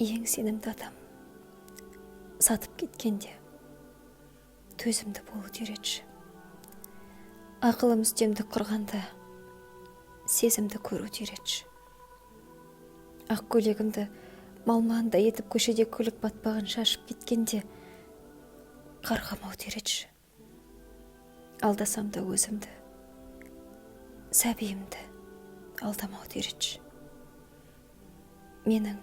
ең сенімді адам сатып кеткенде төзімді болуды үйретші. Ақылым үстемдік құрғанда сезімді көруді үйретші. Ақ көйлегімді малмандай етіп көшеде көлік батпағын шашып кеткенде қарғамауды үйретші. Алдасам да өзімді, сәбиімді алдамауды үйретші. Менің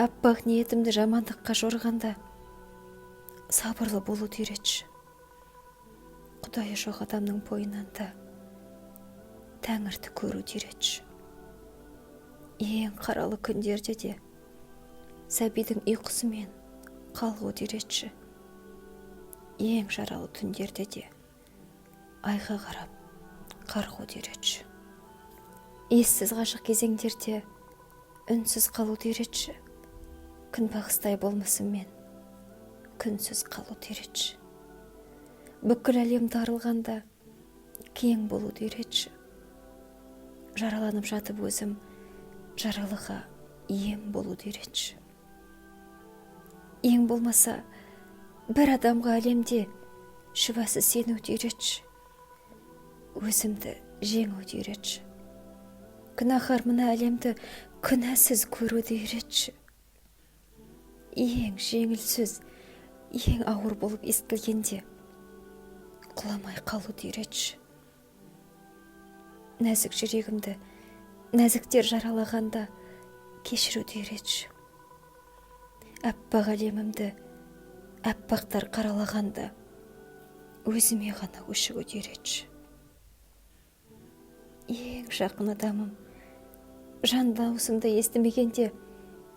аппақ ниетімді жамандыққа жорғанда сабырлы болуды үйретші. Құдайы жоқ адамның бойынан да Тәңірді көруді үйретші. Ең қаралы күндерде де сәбидің ұйқысымен қалғуды үйретші. Ең жаралы түндерде де айға қарап қарғуды үйретші. Ессіз ғашық кезеңдерде үнсіз қалуды үйретші. Күнбағыстай болмысымен күнсіз қалуды үйретші. Бүкіл әлемді арылғанда кең болуды үйретші. Жараланып жатып өзім жаралыға ем болуды үйретші. Ең болмаса бір адамға әлемде шүбәсіз сенуді үйретші. Өзімді жеңуді үйретші. Күнәһар мына әлемді күнәсіз көруді үйретші. Ең жеңіл сөз, ең ауыр болып естілгенде құламай қалуды үйретші. Нәзік жүрегімді нәзіктер жаралағанда кешіруді үйретші. Әппақ әлемімді әппақтар қаралағанда өзіме ғана өшігуді үйретші. Ең жақын адамым жан дауысымды естімегенде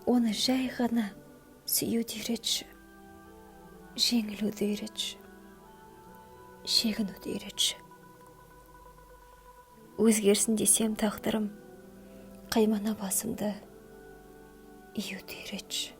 оны жай ғана сүюді үйретші. Жеңілуді үйретші. Шегінуді үйретші. Өзгерсін десем тағдырым, қаймана басымды июді үйретші.